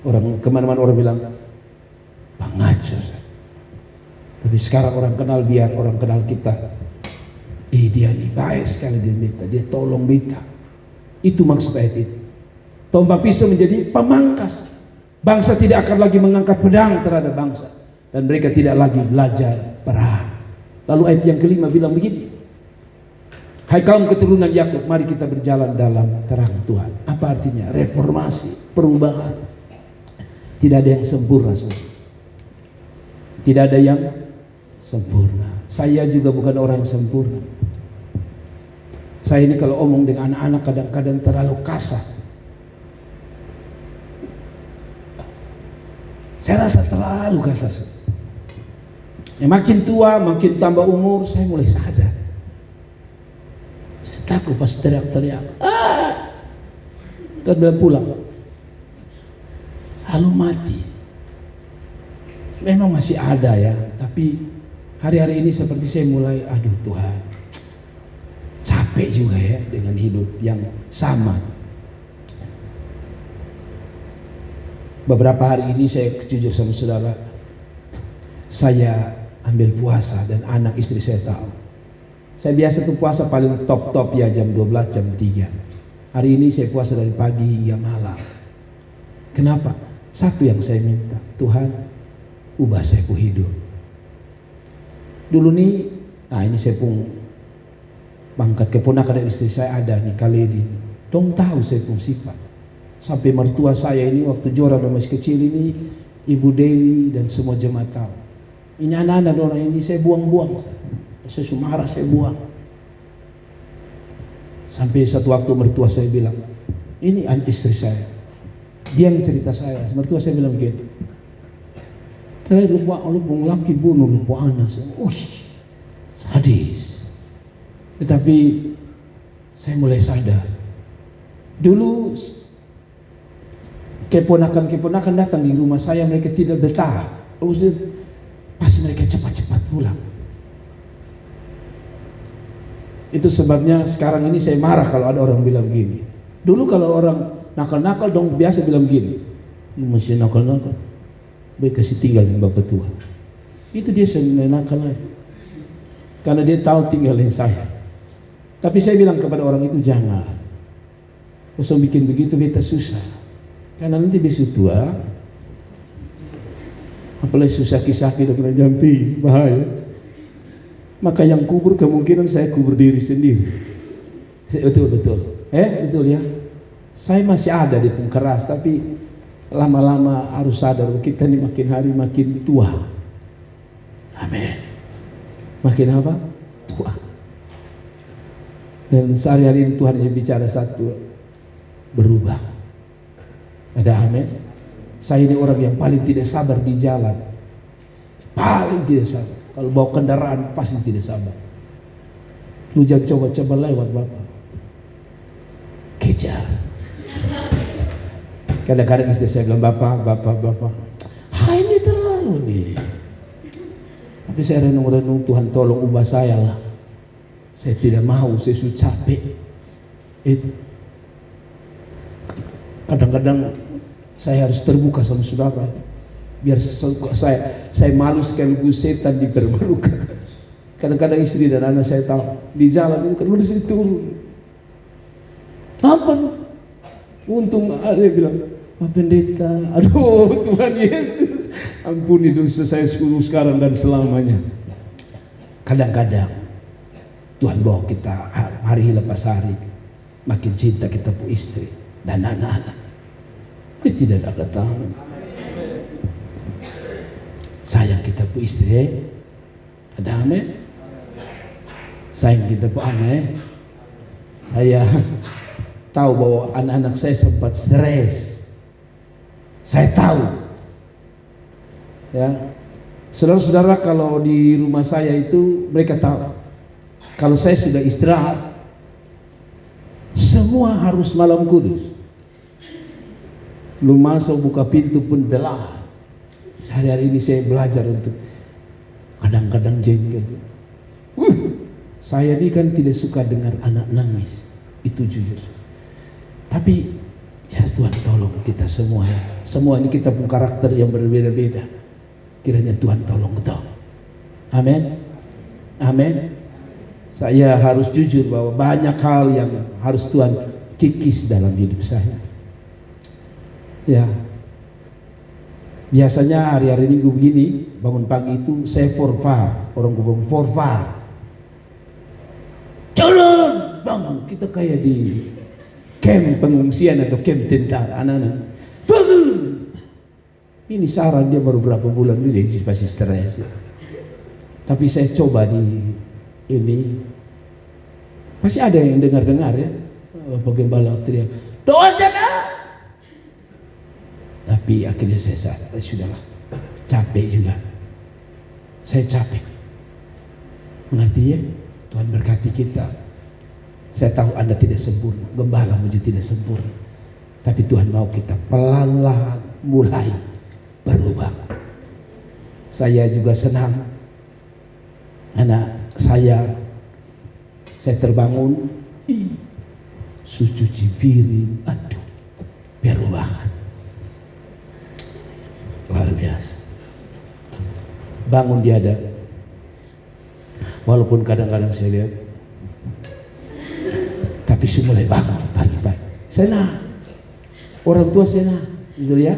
orang kemana-mana orang bilang pengacur. Tapi sekarang orang kenal, biar orang kenal kita Dia ini baik sekali dia minta, dia tolong minta. Itu maksud ayat itu. Tombak pisau menjadi pemangkas. Bangsa tidak akan lagi mengangkat pedang terhadap bangsa, dan mereka tidak lagi belajar perang. Lalu ayat yang kelima bilang begini, hai kaum keturunan Yakub, mari kita berjalan dalam terang Tuhan. Apa artinya? Reformasi, perubahan. Tidak ada yang sempurna, tidak ada yang sempurna. Saya juga bukan orang yang sempurna. Saya ini kalau omong dengan anak-anak kadang-kadang terlalu kasar. Saya rasa terlalu kasar. Makin tua, makin tambah umur, saya mulai sadar. Saya takut pas teriak-teriak. Terus pulang. Lalu mati. Memang masih ada ya, tapi hari-hari ini seperti saya mulai, aduh Tuhan, capek juga ya dengan hidup yang sama. Beberapa hari ini saya jujur sama saudara, saya ambil puasa dan anak istri saya tahu. Saya biasa tuh puasa paling top ya jam 12, jam 3. Hari ini saya puasa dari pagi hingga malam. Kenapa? Satu yang saya minta, Tuhan ubah saya pu hidup. Dulu nih, ini saya pun pangkat keponakan dari istri saya ada nih, Kaledi. Dong tahu saya pun sifat. Sampai mertua saya ini waktu Joran masih kecil ini, Ibu Dewi dan semua jemaat tahu. Ini anak-anak orang ini saya buang-buang. Saya marah, saya buang. Sampai satu waktu mertua saya bilang, ini istri saya. Dia yang cerita saya. Mertua saya bilang begini, saya lupa laki bunuh lupa anak saya. Sadis. Tetapi saya mulai sadar. Dulu keponakan datang di rumah saya, mereka tidak betah. Pasti mereka cepat-cepat pulang. Itu sebabnya sekarang ini saya marah kalau ada orang bilang gini. Dulu kalau orang nakal-nakal dong biasa bilang gini, masih nakal-nakal, baik kasih tinggal dengan bapak tua. Itu dia sebenarnya nakal lagi, karena dia tahu tinggalin saya. Tapi saya bilang kepada orang itu, jangan kosong bikin begitu, beta susah. Karena nanti besok tua, apalagi susah kisah kita kena jampi, bahaya. Maka yang kubur kemungkinan saya kubur diri sendiri. Betul. Betul ya. Saya masih ada di pun keras, tapi lama-lama harus sadar kita ini makin hari makin tua. Amin. Makin apa? Tua. Dan sehari-hari ini Tuhan yang bicara satu, berubah. Ada amin. Saya ini orang yang paling tidak sabar di jalan. Paling tidak sabar. Kalau bawa kendaraan pasti tidak sabar. Lu jangan coba-coba lewat Bapak. Kejar. Kadang-kadang istri saya bilang, Bapak. Ini terlalu nih. Tapi saya renung-renung, Tuhan tolong ubah saya lah. Saya tidak mau, saya sudah capek. Itu. Kadang-kadang saya harus terbuka sama saudara, biar saya malu sekaligus setan dipermalukan. Kadang-kadang istri dan anak saya tahu di jalan itu kan lu di situ. Apa? Untung ada yang bilang, Pak Pendeta, aduh Tuhan Yesus, ampuni dosa saya sekarang dan selamanya. Kadang-kadang Tuhan bawa kita hari lepas hari, makin cinta kita pu istri dan anak-anak. Tidak ada tahu. Sayang kita pu istri, ada amin. Sayang kita pu anak. Saya tahu bahwa anak-anak saya sempat stres. Saya tahu. Ya, saudara-saudara kalau di rumah saya itu mereka tahu. Kalau saya sudah istirahat, semua harus malam kudus. Lu masuk buka pintu pun belah. Hari-hari ini saya belajar untuk kadang-kadang jengkel. Saya ini kan tidak suka dengar anak nangis, itu jujur. Tapi ya Tuhan tolong kita semua ya. Semua ini kita punya karakter yang berbeda-beda. Kiranya Tuhan tolong kita. Amin. Amin. Saya harus jujur bahwa banyak hal yang harus Tuhan kikis dalam hidup saya. Ya, biasanya hari-hari Minggu begini, bangun pagi itu saya forfar, orang ngomong forfar. Jalan, bangun, kita kayak di camp pengungsian atau camp tentara, anak-anak. Bangun. Ini saran dia baru berapa bulan ini dia pasti stres. Tapi saya coba di ini, masih ada yang dengar-dengar ya, Bapak Gembala teriak, doa sana. Tapi akhirnya saya sadar, sudahlah, capek juga. Saya capek. Mengerti ya? Tuhan berkati kita. Saya tahu Anda tidak sempurna, Gembala juga tidak sempurna. Tapi Tuhan mau kita pelan-pelan mulai berubah. Saya juga senang. Anak saya terbangun, cuci piring, aduh, perubahan. Luar biasa. Bangun dia ada. Walaupun kadang-kadang saya lihat, tapi sudah mulai bangun pagi-pagi. Senang. Orang tua senang, gitu ya.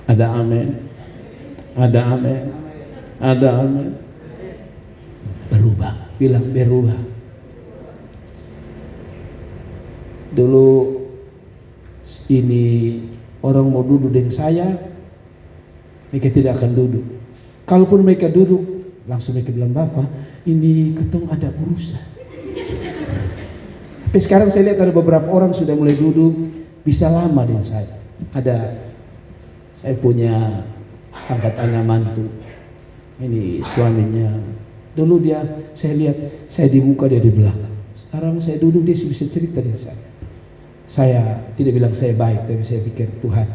Ada amin. Ada amin. Ada amin. Berubah, bilang berubah. Dulu ini orang mau duduk dengan saya, mereka tidak akan duduk. Kalaupun mereka duduk, langsung mereka bilang, Bapak, ini ketong ada urusan. Tapi sekarang saya lihat ada beberapa orang sudah mulai duduk, bisa lama dengan saya. Saya punya angkat anak mantu, ini suaminya. Dulu saya lihat, saya di muka, dia di belakang. Sekarang saya duduk, dia bisa cerita dengan saya. Saya tidak bilang saya baik, tapi saya pikir Tuhan,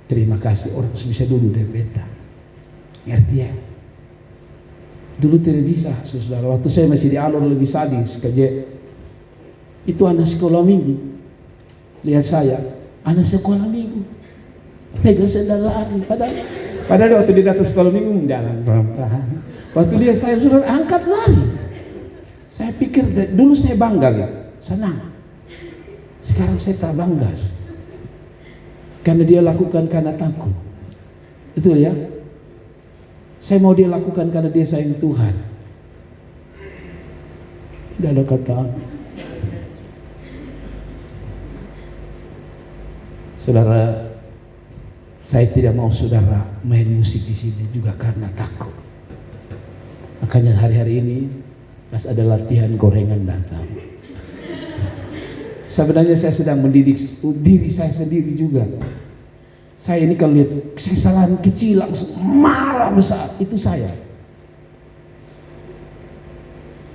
terima kasih orang bisa duduk dan beta. Ngerti ya? Dulu tidak bisa, saudara. Waktu saya masih di Alor lebih sadis kerja. Itu anak sekolah minggu. Lihat saya, anak sekolah minggu, pegang sendal lari. Padahal waktu dia datang sekolah minggu jalan pelan-pelan. Waktu dia saya suruh angkat lari. Saya pikir dulu saya bangga, ya, senang. Sekarang saya tak bangga. Karena dia lakukan karena takut. Betul ya? Saya mau dia lakukan karena dia sayang Tuhan. Tidak ada kata. Saudara, saya tidak mau saudara main musik di sini juga karena takut. Makanya hari-hari ini pas ada latihan gorengan datang. Sebenarnya saya sedang mendidik diri saya sendiri juga. Saya ini kalau lihat kesalahan kecil langsung marah besar, itu saya.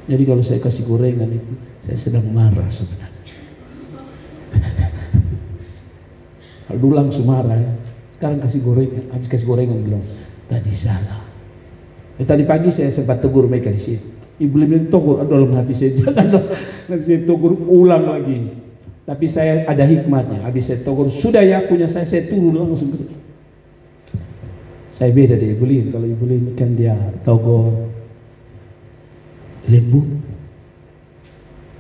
Jadi kalau saya kasih gorengan itu, saya sedang marah sebenarnya. Kalau dulu langsung marah ya. Sekarang kasih gorengan, habis kasih gorengan bilang, tadi salah. Tadi pagi saya sempat tegur mereka di sini. Ibu bilang tegur, dalam hati saya jangan, nanti saya tegur ulang lagi. Tapi saya ada hikmatnya. Habis saya tegur, sudah ya punya saya turun langsung. Saya beda dari Ibu Lin. Kalau Ibu Lin kan dia tegur lembut.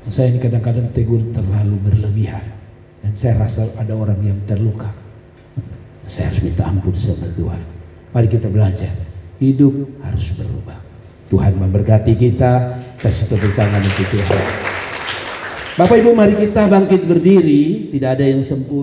Saya ini kadang-kadang tegur terlalu berlebihan. Dan saya rasa ada orang yang terluka. Saya harus minta ampun sama Tuhan. Mari kita belajar. Hidup harus berubah. Tuhan memberkati kita. Kasih tepuk tangan untuk Tuhan. Bapak Ibu, mari kita bangkit berdiri. Tidak ada yang sempurna.